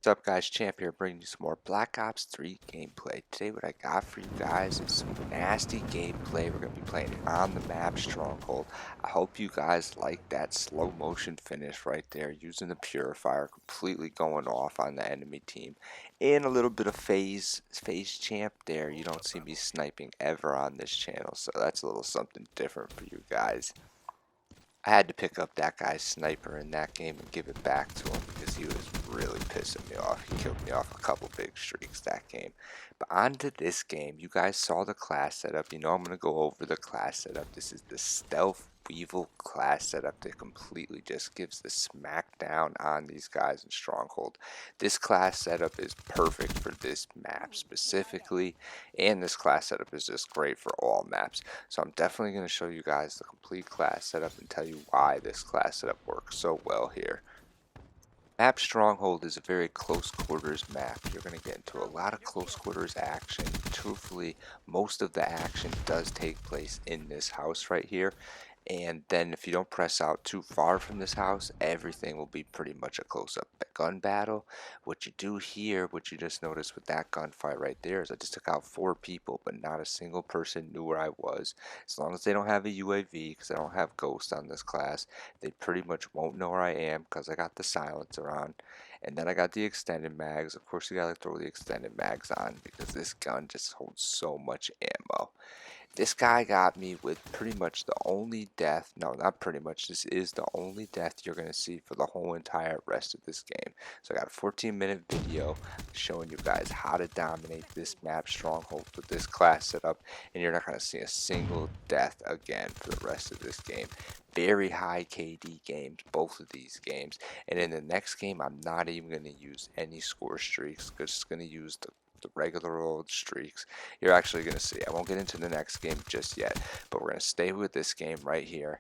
What's up guys, Champ here bringing you some more Black Ops 3 gameplay. Today what I got for you guys is some nasty gameplay. We're going to be playing on the map Stronghold. I hope you guys like that slow motion finish right there, using the purifier, completely going off on the enemy team. And a little bit of phase champ there. You don't see me sniping ever on this channel, so that's a little something different for you guys. I had to pick up that guy's sniper in that game and give it back to him because he was really pissing me off. He killed me off a couple big streaks that game. But on to this game. You guys saw the class setup. You know I'm going to go over the class setup. This is the Stealth Weevil class setup that completely just gives the smackdown on these guys in Stronghold. This class setup is perfect for this map specifically, and this class setup is just great for all maps. So I'm definitely going to show you guys the complete class setup and tell you why this class setup works so well here. Map Stronghold is a very close quarters map. You're going to get into a lot of close quarters action. Truthfully, most of the action does take place in this house right here. And then if you don't press out too far from this house, everything will be pretty much a close-up gun battle. What you do here, what you just noticed with that gunfight right there, is I just took out 4 people, but not a single person knew where I was. As long as they don't have a UAV, because I don't have Ghost on this class, they pretty much won't know where I am because I got the silencer on. And then I got the extended mags. Of course, you gotta throw the extended mags on because this gun just holds so much ammo. This guy got me with pretty much the only death, no, not pretty much, this is the only death you're going to see for the whole entire rest of this game. So I got a 14-minute video showing you guys how to dominate this map Stronghold with this class setup, and you're not going to see a single death again for the rest of this game. Very high KD games, both of these games, and in the next game I'm not even going to use any score streaks, just going to use the regular old streaks. You're actually going to see. I won't get into the next game just yet, but we're going to stay with this game right here.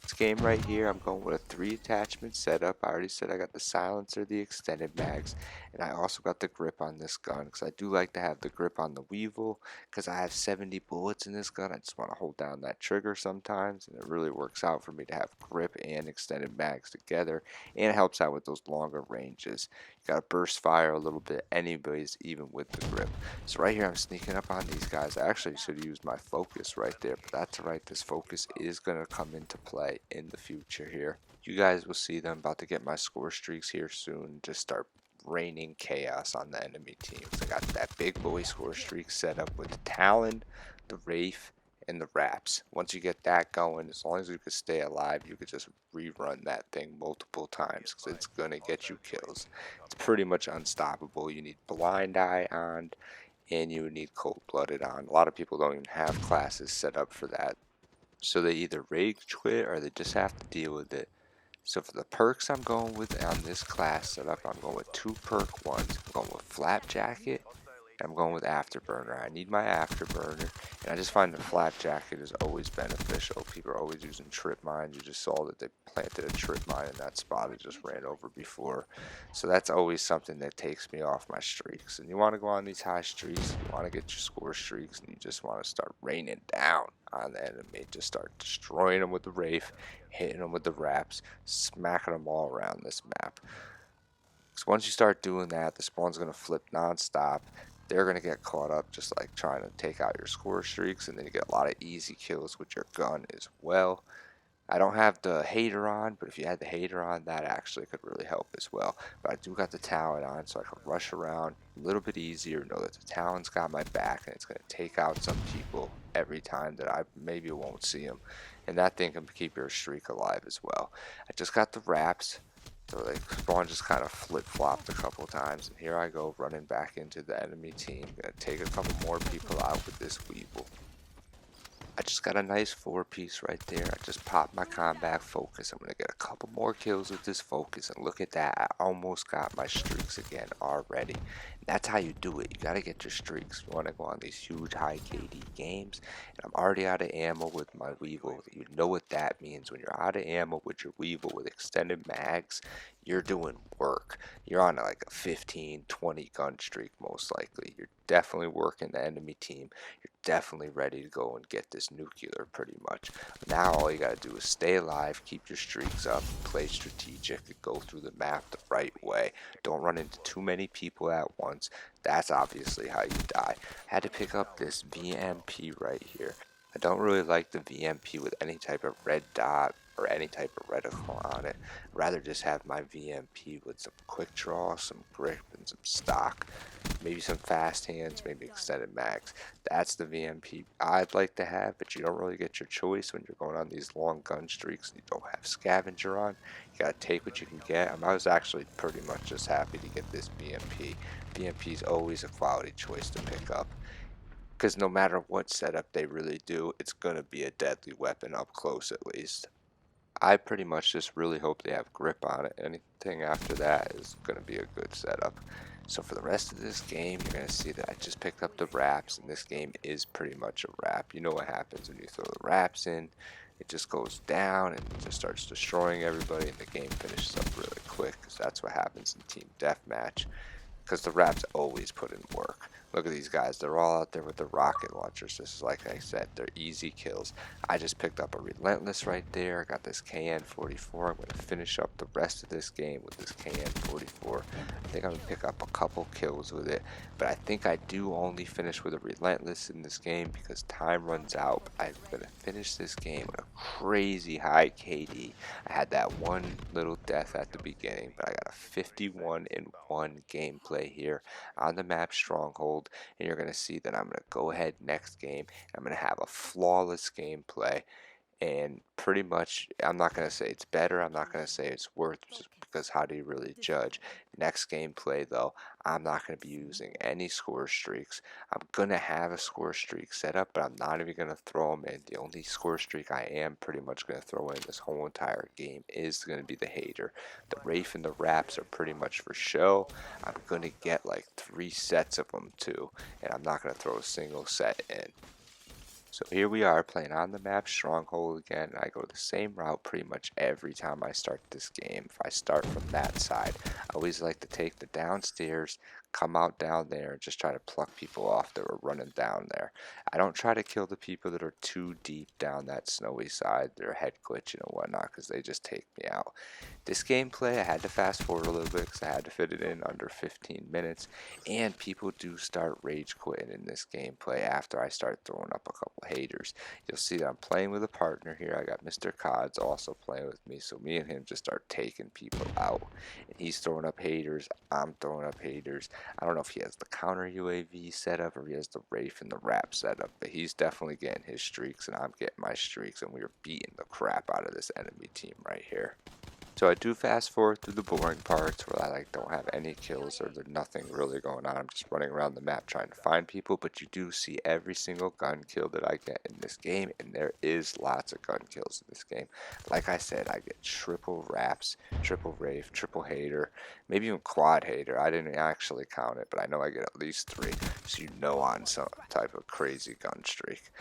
This game right here, I'm going with a 3 attachment setup. I already said I got the silencer, the extended mags, and I also got the grip on this gun because I do like to have the grip on the Weevil because I have 70 bullets in this gun. I just want to hold down that trigger sometimes, and it really works out for me to have grip and extended mags together, and it helps out with those longer ranges. You got to burst fire a little bit anyways, even with the grip. So right here I'm sneaking up on these guys. I actually should have used my focus right there, but that's alright. This focus is going to come into play in the future here. You guys will see them. About to get my score streaks here soon. Just start raining chaos on the enemy teams. I got that big boy score streak set up with the Talon, the Wraith, and the Wraps. Once you get that going, as long as you can stay alive, you could just rerun that thing multiple times because it's going to get you kills. It's pretty much unstoppable. You need Blind Eye on, and you need Cold-Blooded on. A lot of people don't even have classes set up for that. So they either rage quit or they just have to deal with it. So for the perks I'm going with on this class setup, I'm going with 2 perk ones. I'm going with Flak Jacket, and I'm going with Afterburner. I need my Afterburner, and I just find the Flak Jacket is always beneficial. People are always using trip mines. You just saw that they planted a trip mine in that spot I just ran over before. So that's always something that takes me off my streaks. And you want to go on these high streaks, you want to get your score streaks, and you just want to start raining down on the enemy. Just start destroying them with the Wraith, hitting them with the Wraps, smacking them all around this map. So once you start doing that, the spawn's going to flip non-stop. They're going to get caught up just like trying to take out your score streaks, and then you get a lot of easy kills with your gun as well. I don't have the hater on, but if you had the hater on, that actually could really help as well. But I do got the Talon on, so I can rush around a little bit easier, know that the Talon's got my back, and it's going to take out some people every time that I maybe won't see them. And that thing can keep your streak alive as well. I just got the Wraps. So like spawn just kind of flip-flopped a couple times, and here I go running back into the enemy team. Gonna take a couple more people out with this Weevil. I just got a nice 4-piece right there. I just popped my combat focus. I'm going to get a couple more kills with this focus. And look at that. I almost got my streaks again already. And that's how you do it. You got to get your streaks. You want to go on these huge high KD games. And I'm already out of ammo with my Weevil. You know what that means. When you're out of ammo with your Weevil with extended mags, you're doing work. You're on like a 15, 20 gun streak most likely. You're definitely working the enemy team. You're definitely ready to go and get this nuclear pretty much. Now all you gotta do is stay alive, keep your streaks up, play strategic, and go through the map the right way. Don't run into too many people at once. That's obviously how you die. Had to pick up this VMP right here. I don't really like the VMP with any type of red dot or any type of reticle on it. I'd rather just have my VMP with some quick draw, some grip, and some stock. Maybe some fast hands, maybe extended mags. That's the VMP I'd like to have, but you don't really get your choice when you're going on these long gun streaks and you don't have scavenger on. You gotta take what you can get. I was actually pretty much just happy to get this VMP. VMP is always a quality choice to pick up because no matter what setup they really do, it's going to be a deadly weapon up close at least. I pretty much just really hope they have grip on it. Anything after that is going to be a good setup. So for the rest of this game, you're going to see that I just picked up the wraps, and this game is pretty much a wrap. You know what happens when you throw the wraps in. It just goes down and it just starts destroying everybody, and the game finishes up really quick because that's what happens in Team Deathmatch because the Raps always put in work. Look at these guys. They're all out there with the rocket launchers. This is like I said, they're easy kills. I just picked up a Relentless right there. I got this KN-44. I'm going to finish up the rest of this game with this KN-44. I think I'm going to pick up a couple kills with it. But I think I do only finish with a Relentless in this game because time runs out. I'm going to finish this game with a crazy high KD. I had that one little death at the beginning, but I got a 51 in 1 gameplay here on the map Stronghold, and you're going to see that I'm going to go ahead next game. I'm going to have a flawless gameplay, and pretty much I'm not going to say it's better, I'm not going to say it's worth, just because how do you really judge? Next gameplay though, I'm not going to be using any score streaks. I'm going to have a score streak set up, but I'm not even going to throw them in. The only score streak I am pretty much going to throw in this whole entire game is going to be the hater. The Wraith and the Wraps are pretty much for show. I'm going to get like 3 sets of them too, and I'm not going to throw a single set in. So here we are playing on the map Stronghold again. I go the same route pretty much every time I start this game. If I start from that side, I always like to take the downstairs, come out down there, and just try to pluck people off that are running down there. I don't try to kill the people that are too deep down that snowy side. They're head glitching and whatnot because they just take me out. This gameplay, I had to fast forward a little bit because I had to fit it in under 15 minutes. And people do start rage quitting in this gameplay after I start throwing up a couple haters. You'll see that I'm playing with a partner here. I got Mr. Cods also playing with me. So me and him just start taking people out. And he's throwing up haters. I'm throwing up haters. I don't know if he has the counter UAV set up or he has the Wraith and the Wrap set up. But he's definitely getting his streaks and I'm getting my streaks. And we are beating the crap out of this enemy team right here. So I do fast forward through the boring parts where I like don't have any kills or there's nothing really going on. I'm just running around the map trying to find people, but you do see every single gun kill that I get in this game, and there is lots of gun kills in this game. Like I said, I get triple Wraps, triple Wraith, triple Hater, maybe even quad Hater. I didn't actually count it, but I know I get at least 3, so you know on some type of crazy gun streak.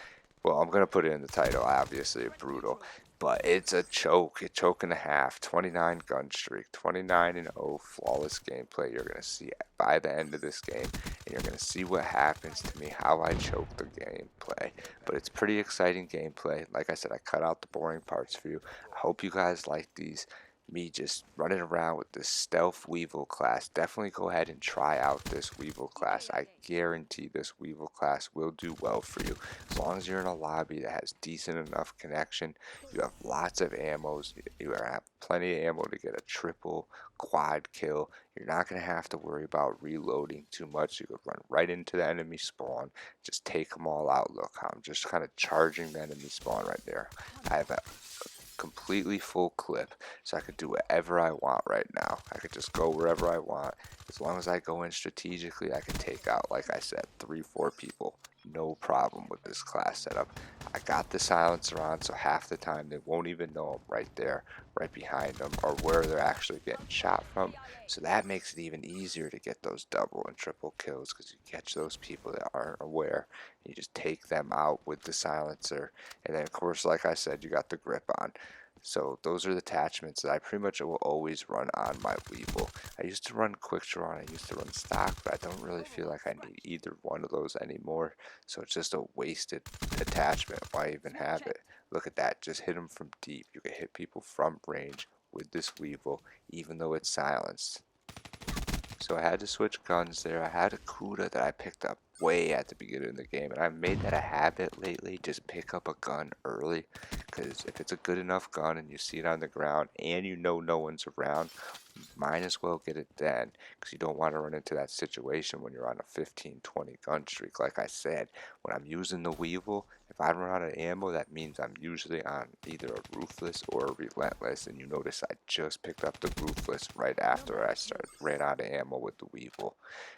Well, I'm going to put it in the title, obviously, brutal. But it's a choke and a half, 29 gun streak, 29 and 0 flawless gameplay. You're going to see by the end of this game, and you're going to see what happens to me, how I choke the gameplay. But it's pretty exciting gameplay. Like I said, I cut out the boring parts for you. I hope you guys like these. Me just running around with this stealth Weevil class. Definitely go ahead and try out this Weevil class. I guarantee this Weevil class will do well for you. As long as you're in a lobby that has decent enough connection, you have lots of ammos, you have plenty of ammo to get a triple quad kill. You're not going to have to worry about reloading too much. You could run right into the enemy spawn, just take them all out. Look, I'm just kind of charging the enemy spawn right there. I have a completely full clip, so I could do whatever I want right now. I could just go wherever I want. As long as I go in strategically, I can take out, like I said, 3-4 people. No problem with this class setup. I got the silencer on, so half the time they won't even know I'm right there, right behind them, or where they're actually getting shot from. So that makes it even easier to get those double and triple kills because you catch those people that aren't aware. You just take them out with the silencer. And then, of course, like I said, you got the grip on. So those are the attachments that I pretty much will always run on my Weevil. I used to run quick draw and I used to run stock, but I don't really feel like I need either one of those anymore. So it's just a wasted attachment. Why even have it? Look at that, just hit them from deep. You can hit people from range with this Weevil, even though it's silenced. So I had to switch guns there. I had a Kuda that I picked up way at the beginning of the game, and I've made that a habit lately. Just pick up a gun early, because if it's a good enough gun and you see it on the ground and you know no one's around, you might as well get it then, because you don't want to run into that situation when you're on a 15-20 gun streak. Like I said, when I'm using the Weevil, if I run out of ammo, that means I'm usually on either a Ruthless or a Relentless, and you notice I just picked up the Ruthless right after ran out of ammo with the Weevil.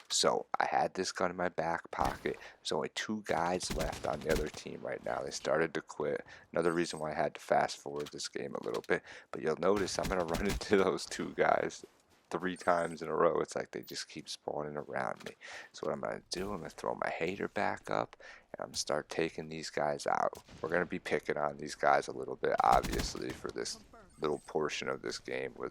So I had this gun in my back pocket. There's only two guys left on the other team right now. They started to quit. Another reason why I had to fast forward this game a little bit. But you'll notice I'm going to run into those two guys 3 times in a row. It's like they just keep spawning around me. So what I'm going to do, I'm going to throw my hater back up and I'm going to start taking these guys out. We're going to be picking on these guys a little bit, obviously, for this little portion of this game where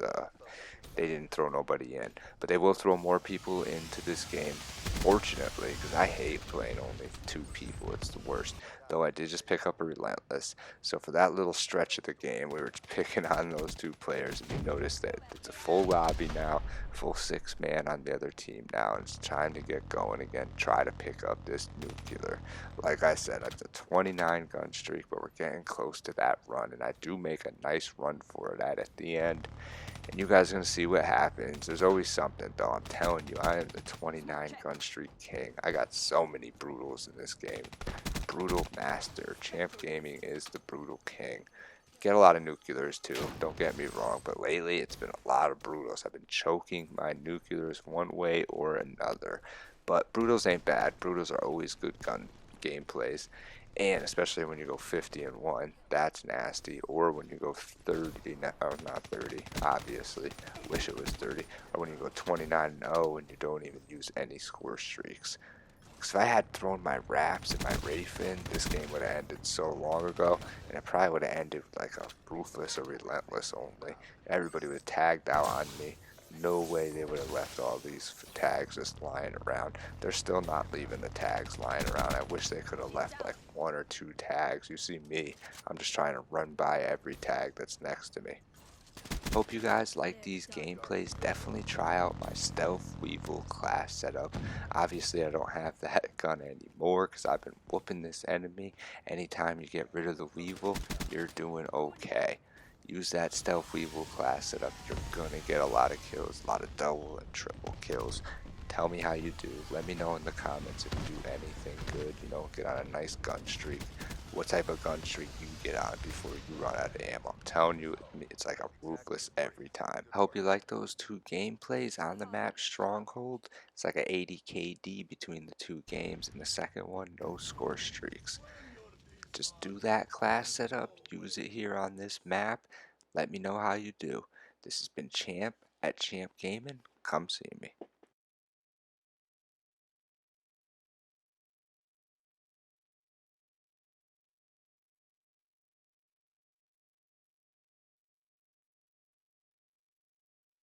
they didn't throw nobody in. But they will throw more people into this game, fortunately, because I hate playing only 2 people. It's the worst. Though I did just pick up a Relentless. So for that little stretch of the game, we were picking on those 2 players. And you notice that it's a full lobby now, full 6-man on the other team now. And it's trying to get going again, try to pick up this nuclear. Like I said, it's a 29 gun streak, but we're getting close to that run. And I do make a nice run for it at the end. And you guys are going to see what happens. There's always something, though. I'm telling you, I am the 29 gun streak king. I got so many brutals in this game. Brutal master. Champ Gaming is the brutal king. Get a lot of nuclears, too. Don't get me wrong. But lately, it's been a lot of brutals. I've been choking my nuclears one way or another. But brutals ain't bad. Brutals are always good gun gameplays. And especially when you go 50-1, that's nasty. Or when you go 30, oh, not 30, obviously. Wish it was 30. Or when you go 29-0 and you don't even use any score streaks. Because if I had thrown my Raps and my Wraith in, this game would have ended so long ago. And it probably would have ended with like a Ruthless or Relentless only. Everybody would have tagged out on me. No way they would have left all these tags just lying around. They're still not leaving the tags lying around. I wish they could have left like 1 or 2 tags. You see me, I'm just trying to run by every tag that's next to me. Hope you guys like these gameplays. Definitely try out my Stealth Weevil class setup. Obviously I don't have that gun anymore because I've been whooping this enemy. Anytime you get rid of the Weevil, you're doing okay. Use that Stealth Weevil class setup. You're gonna get a lot of kills, a lot of double and triple kills. Tell me how you do. Let me know in the comments if you do anything good, get on a nice gun streak. What type of gun streak you get on before you run out of ammo. I'm telling you, it's like a Ruthless every time. I hope you like those 2 gameplays on the map Stronghold. It's like a 80 KD between the 2 games, and the second one, no score streaks. Just do that class setup, use it here on this map. Let me know how you do. This has been Champ at Champ Gaming. Come see me.